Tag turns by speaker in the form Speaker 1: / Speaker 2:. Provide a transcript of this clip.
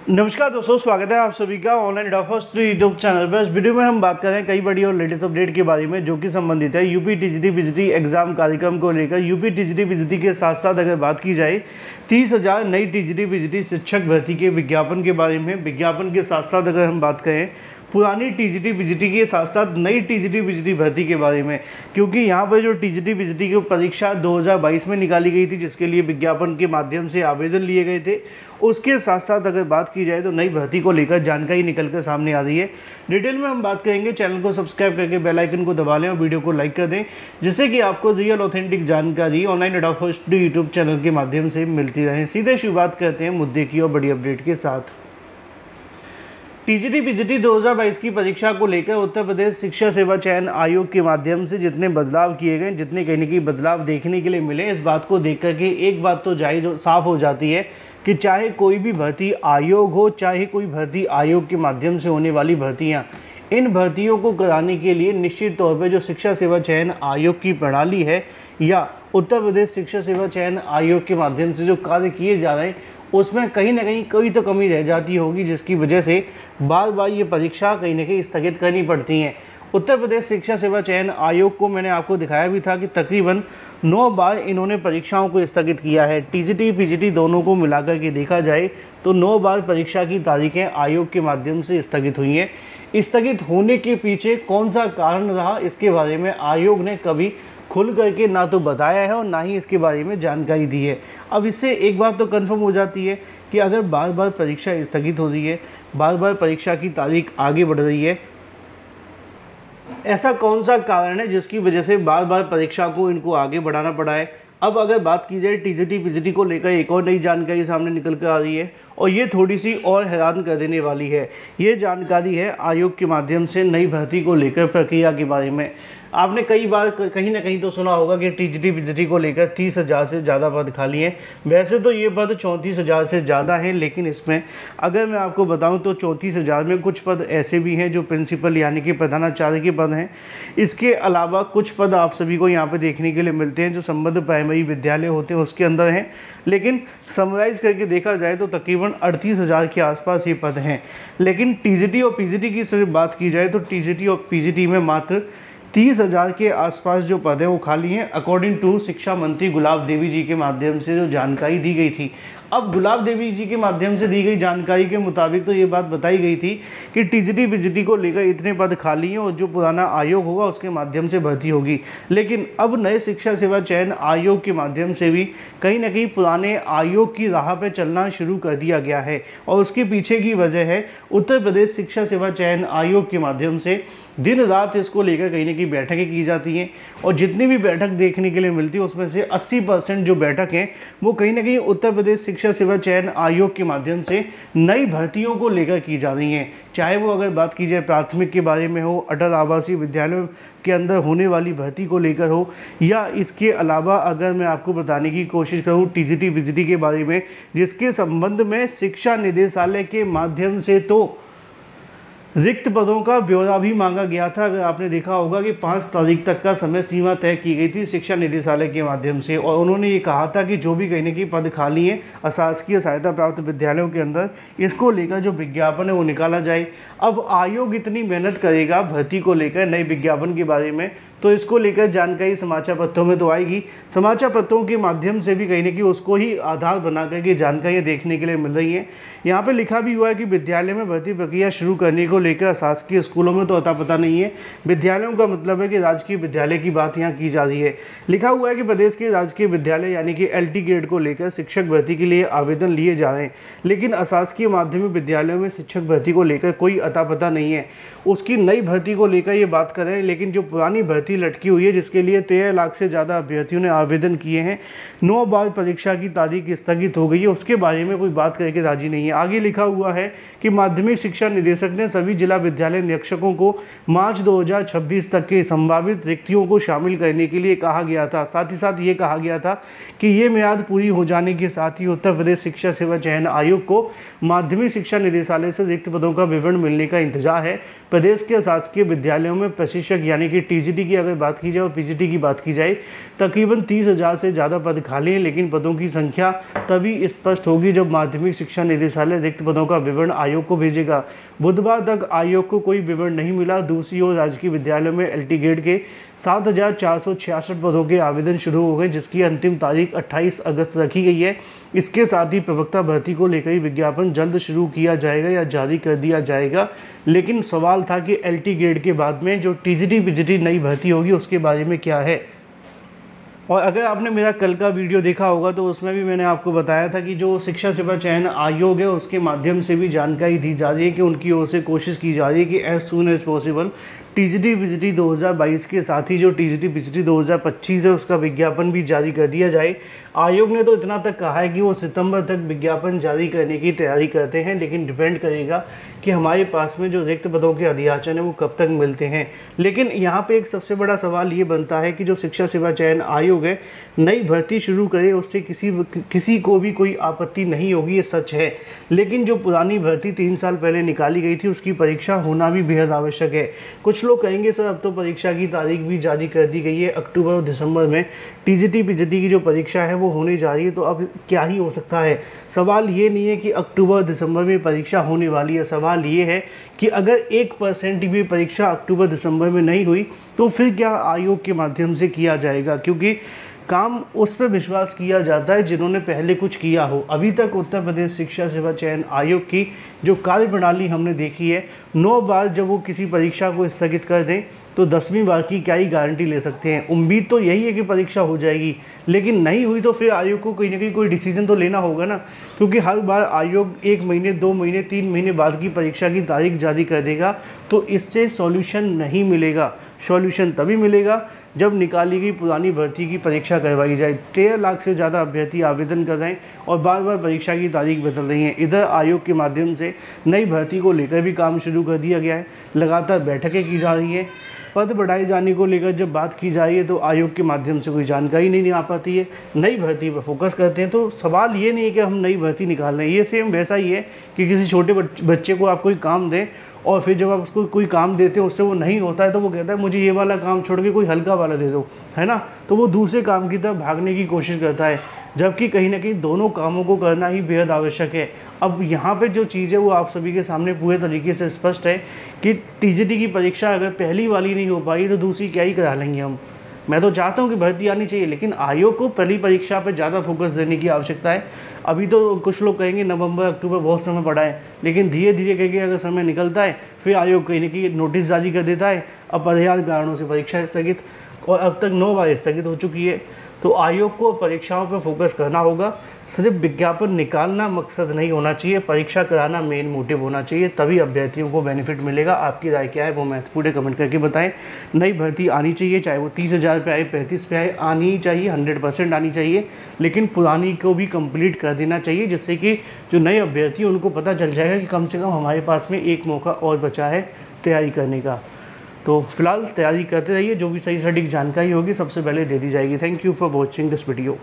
Speaker 1: नमस्कार दोस्तों, स्वागत है आप सभी का ऑनलाइन फर्स्ट यूट्यूब चैनल पर। इस वीडियो में हम बात कर रहे हैं कई बड़ी और लेटेस्ट अपडेट के बारे में जो कि संबंधित है यूपी टीजीटी पीजीटी एग्जाम कार्यक्रम को लेकर। यूपी टीजीटी पीजीटी के साथ साथ अगर बात की जाए 30,000 नई टीजीटी पीजीटी शिक्षक भर्ती के विज्ञापन के बारे में। विज्ञापन के साथ साथ अगर हम बात करें पुरानी टीजीटी पीजीटी के साथ साथ नई टीजीटी पीजीटी भर्ती के बारे में, क्योंकि यहाँ पर जो टीजीटी पीजीटी की परीक्षा 2022 में निकाली गई थी जिसके लिए विज्ञापन के माध्यम से आवेदन लिए गए थे, उसके साथ साथ अगर बात की जाए तो नई भर्ती को लेकर जानकारी निकल कर सामने आ रही है। डिटेल में हम बात करेंगे। चैनल को सब्सक्राइब करके बेल आइकन को दबा लें और वीडियो को लाइक कर दें जिससे कि आपको रियल ऑथेंटिक जानकारी ऑनलाइन फर्स्ट यूट्यूब चैनल के माध्यम से मिलती रहे। सीधे शुरुआत करते हैं मुद्दे की और बड़ी अपडेट के साथ। टीजीटी पीजीटी 2022 की परीक्षा को लेकर उत्तर प्रदेश शिक्षा सेवा चयन आयोग के माध्यम से जितने बदलाव किए गए, जितने कहीं न कहीं बदलाव देखने के लिए मिले, इस बात को देख करके एक बात तो जायज़ साफ हो जाती है कि चाहे कोई भी भर्ती आयोग हो, चाहे कोई भर्ती आयोग के माध्यम से होने वाली भर्तियाँ, इन भर्तियों को कराने के लिए निश्चित तौर पर जो शिक्षा सेवा चयन आयोग की प्रणाली है या उत्तर प्रदेश शिक्षा सेवा चयन आयोग के माध्यम से जो कार्य किए जा रहे हैं उसमें कहीं ना कहीं कोई तो कमी रह जाती होगी, जिसकी वजह से बार बार ये परीक्षा कहीं ना कहीं स्थगित करनी पड़ती हैं। उत्तर प्रदेश शिक्षा सेवा चयन आयोग को मैंने आपको दिखाया भी था कि तकरीबन 9 बार इन्होंने परीक्षाओं को स्थगित किया है। टीजीटी पीजीटी दोनों को मिलाकर के देखा जाए तो 9 बार परीक्षा की तारीखें आयोग के माध्यम से स्थगित हुई हैं। स्थगित होने के पीछे कौन सा कारण रहा, इसके बारे में आयोग ने कभी खुल करके ना तो बताया है और ना ही इसके बारे में जानकारी दी है। अब इससे एक बात तो कंफर्म हो जाती है कि अगर बार बार परीक्षा स्थगित हो रही है, बार बार परीक्षा की तारीख आगे बढ़ रही है, ऐसा कौन सा कारण है जिसकी वजह से बार बार परीक्षा को इनको आगे बढ़ाना पड़ा है। अब अगर बात की जाए टीजीटी पीजीटी को लेकर एक और नई जानकारी सामने निकल कर आ रही है और ये थोड़ी सी और हैरान कर देने वाली है। ये जानकारी है आयोग के माध्यम से नई भर्ती को लेकर प्रक्रिया के बारे में। आपने कई बार कहीं ना कहीं तो सुना होगा कि टीजीटी पीजीटी को लेकर 30,000 से ज़्यादा पद खाली हैं। वैसे तो ये पद 34,000 से ज़्यादा हैं, लेकिन इसमें अगर मैं आपको बताऊं तो 34,000 में कुछ पद ऐसे भी हैं जो प्रिंसिपल यानी कि प्रधानाचार्य के पद हैं। इसके अलावा कुछ पद आप सभी को यहाँ पर देखने के लिए मिलते हैं जो संबद्ध प्राइमरी विद्यालय होते हैं उसके अंदर हैं, लेकिन समराइज़ करके देखा जाए तो तकरीबन 38,000 के आसपास ये पद हैं। लेकिन टीजीटी और पीजीटी की सिर्फ बात की जाए तो टीजीटी और पीजीटी में मात्र 30,000 के आसपास जो पद हैं वो खाली हैं, अकॉर्डिंग टू शिक्षा मंत्री गुलाब देवी जी के माध्यम से जो जानकारी दी गई थी। अब गुलाब देवी जी के माध्यम से दी गई जानकारी के मुताबिक तो ये बात बताई गई थी कि टीजीटी पीजीटी को लेकर इतने पद खाली हैं और जो पुराना आयोग होगा उसके माध्यम से भर्ती होगी। लेकिन अब नए शिक्षा सेवा चयन आयोग के माध्यम से भी कहीं ना कहीं पुराने आयोग की राह पर चलना शुरू कर दिया गया है और उसके पीछे की वजह है उत्तर प्रदेश शिक्षा सेवा चयन आयोग के माध्यम से दिन रात इसको लेकर कहीं ना कहीं बैठकें की जाती हैं और जितनी भी बैठक देखने के लिए मिलती है उसमें से 80% जो बैठक हैं वो कहीं ना कहीं उत्तर प्रदेश शिक्षा सेवा चयन आयोग के माध्यम से नई भर्तियों को लेकर की जा रही हैं। चाहे वो अगर बात की जाए प्राथमिक के बारे में हो, अटल आवासीय विद्यालयों के अंदर होने वाली भर्ती को लेकर हो, या इसके अलावा अगर मैं आपको बताने की कोशिश करूँ टीजीटी पीजीटी के बारे में जिसके संबंध में शिक्षा निदेशालय के माध्यम से तो रिक्त पदों का ब्यौरा भी मांगा गया था। अगर आपने देखा होगा कि 5 तारीख तक का समय सीमा तय की गई थी शिक्षा निदेशालय के माध्यम से और उन्होंने ये कहा था कि जो भी कहीं ना कहीं पद खाली हैं अशासकीय सहायता प्राप्त विद्यालयों के अंदर, इसको लेकर जो विज्ञापन है वो निकाला जाए। अब आयोग इतनी मेहनत करेगा भर्ती को लेकर नए विज्ञापन के बारे में तो इसको लेकर जानकारी समाचार पत्रों में तो आएगी। समाचार पत्रों के माध्यम से भी कहीं ना कहीं उसको ही आधार बना करके जानकारियाँ देखने के लिए मिल रही हैं। यहाँ पे लिखा भी हुआ है कि विद्यालय में भर्ती प्रक्रिया शुरू करने को लेकर शासकीय स्कूलों में तो अता पता नहीं है। विद्यालयों का मतलब है कि राजकीय विद्यालय की बात यहाँ की जा रही है। लिखा हुआ है कि प्रदेश के राजकीय विद्यालय यानी कि LT ग्रेड को लेकर शिक्षक भर्ती के लिए आवेदन लिए जा रहे हैं, लेकिन अशासकीय माध्यमिक विद्यालयों में शिक्षक भर्ती को लेकर कोई अता पता नहीं है। उसकी नई भर्ती को लेकर ये बात कर रहे हैं, लेकिन जो पुरानी भर्ती लटकी हुई है जिसके लिए 13 लाख से ज़्यादा अभ्यर्थियों ने आवेदन किए हैं, 9 बार परीक्षा की तारीख स्थगित हो गई है, उसके बारे में कोई बात करके राजी नहीं है। आगे लिखा हुआ है कि माध्यमिक शिक्षा निदेशक ने सभी जिला विद्यालय निरीक्षकों को मार्च 2026 तक के संभावित रिक्तियों को शामिल करने के लिए कहा गया था। साथ ही साथ ये कहा गया था कि ये मियाद पूरी हो जाने के साथ ही उत्तर प्रदेश शिक्षा सेवा चयन आयोग को माध्यमिक शिक्षा निदेशालय से रिक्त पदों का विवरण मिलने का इंतजार है। प्रदेश के शासकीय विद्यालयों में प्रशिक्षक यानी कि टीजीटी की अगर बात की जाए और पीजीटी की बात की जाए, तकरीबन 30,000 से ज़्यादा पद खाली हैं, लेकिन पदों की संख्या तभी स्पष्ट होगी जब माध्यमिक शिक्षा निदेशालय रिक्त पदों का विवरण आयोग को भेजेगा। बुधवार तक आयोग को कोई विवरण नहीं मिला। दूसरी ओर राजकीय विद्यालयों में एलटी ग्रेड के 7,466 पदों के आवेदन शुरू हो गए, जिसकी अंतिम तारीख 28 अगस्त रखी गई है। इसके साथ ही प्रवक्ता भर्ती को लेकर विज्ञापन जल्द शुरू किया जाएगा या जारी कर दिया जाएगा। लेकिन सवाल था कि एलटी ग्रेड के बाद में जो टीजीटी पीजीटी नई भर्ती होगी उसके बारे में क्या है। और अगर आपने मेरा कल का वीडियो देखा होगा तो उसमें भी मैंने आपको बताया था कि जो शिक्षा सेवा चयन आयोग है उसके माध्यम से भी जानकारी दी जा रही है कि उनकी ओर से कोशिश की जा रही है कि as soon as possible TGT PGT 2022 के साथ ही जो टीजीटी पीजीटी 2025 है उसका विज्ञापन भी जारी कर दिया जाए। आयोग ने तो इतना तक कहा है कि वो सितंबर तक विज्ञापन जारी करने की तैयारी करते हैं, लेकिन डिपेंड करेगा कि हमारे पास में जो रिक्त पदों के अधियाचन है वो कब तक मिलते हैं। लेकिन यहाँ पे एक सबसे बड़ा सवाल ये बनता है कि जो शिक्षा सेवा चयन आयोग है नई भर्ती शुरू करे उससे किसी को भी कोई आपत्ति नहीं होगी, ये सच है। लेकिन जो पुरानी भर्ती 3 साल पहले निकाली गई थी उसकी परीक्षा होना भी बेहद आवश्यक है। कुछ लोग कहेंगे सर अब तो परीक्षा की तारीख भी जारी कर दी गई है, अक्टूबर और दिसंबर में टीजीटी पीजीटी की जो परीक्षा है वो होने जा रही है, तो अब क्या ही हो सकता है। सवाल ये नहीं है कि अक्टूबर दिसंबर में परीक्षा होने वाली है, सवाल ये है कि अगर 1% भी परीक्षा अक्टूबर दिसंबर में नहीं हुई तो फिर क्या आयोग के माध्यम से किया जाएगा, क्योंकि काम उस पर विश्वास किया जाता है जिन्होंने पहले कुछ किया हो। अभी तक उत्तर प्रदेश शिक्षा सेवा चयन आयोग की जो कार्यप्रणाली हमने देखी है, 9 बार जब वो किसी परीक्षा को स्थगित कर दें तो 10वीं बार की क्या ही गारंटी ले सकते हैं। उम्मीद तो यही है कि परीक्षा हो जाएगी, लेकिन नहीं हुई तो फिर आयोग को कहीं ना कहीं कोई डिसीजन तो लेना होगा ना, क्योंकि हर बार आयोग 1 महीने 2 महीने 3 महीने बाद की परीक्षा की तारीख जारी कर देगा, तो इससे सॉल्यूशन नहीं मिलेगा। सॉल्यूशन तभी मिलेगा जब निकाली गई पुरानी भर्ती की परीक्षा करवाई जाए। 13 लाख से ज़्यादा अभ्यर्थी आवेदन कर रहे हैं और बार बार परीक्षा की तारीख बदल रही हैं। इधर आयोग के माध्यम से नई भर्ती को लेकर भी काम शुरू कर दिया गया है, लगातार बैठकें की जा रही हैं। पद बढ़ाए जाने को लेकर जब बात की जा रही है तो आयोग के माध्यम से कोई जानकारी नहीं आ पाती है। नई भर्ती पर फोकस करते हैं, तो सवाल ये नहीं है कि हम नई भर्ती निकाल रहे हैं। ये सेम वैसा ही है कि किसी छोटे बच्चे को आप कोई काम दें और फिर जब आप उसको कोई काम देते हो उससे वो नहीं होता है तो वो कहता है मुझे ये वाला काम छोड़ के कोई हल्का वाला दे दो, है ना, तो वो दूसरे काम की तरफ भागने की कोशिश करता है, जबकि कहीं ना कहीं दोनों कामों को करना ही बेहद आवश्यक है। अब यहाँ पे जो चीज़ है वो आप सभी के सामने पूरे तरीके से स्पष्ट है कि टीजीटी की परीक्षा अगर पहली वाली नहीं हो पाई तो दूसरी क्या ही करा लेंगे हम। मैं तो चाहता हूँ कि भर्ती आनी चाहिए, लेकिन आयोग को पहली परीक्षा पर ज़्यादा फोकस देने की आवश्यकता है। अभी तो कुछ लोग कहेंगे नवंबर अक्टूबर बहुत समय पड़ा है, लेकिन धीरे धीरे करके अगर समय निकलता है फिर आयोग कहीं ना कहीं नोटिस जारी कर देता है अपरिहार्य कारणों से परीक्षा स्थगित, और अब तक 9 बार स्थगित हो चुकी है। तो आयोग को परीक्षाओं पर फोकस करना होगा। सिर्फ विज्ञापन निकालना मकसद नहीं होना चाहिए, परीक्षा कराना मेन मोटिव होना चाहिए, तभी अभ्यर्थियों को बेनिफिट मिलेगा। आपकी राय क्या है वो महत्वपूर्ण कमेंट करके बताएं। नई भर्ती आनी चाहिए, चाहे वो 30,000 पे आए 35 पे आए, आनी ही चाहिए, 100% आनी चाहिए, लेकिन पुरानी को भी कंप्लीट कर देना चाहिए, जिससे कि जो नए अभ्यर्थी हैं उनको पता चल जाएगा कि कम से कम हमारे पास में एक मौका और बचा है तैयारी करने का। तो फिलहाल तैयारी करते रहिए, जो भी सही सटीक जानकारी होगी सबसे पहले दे दी जाएगी। Thank you for watching this video.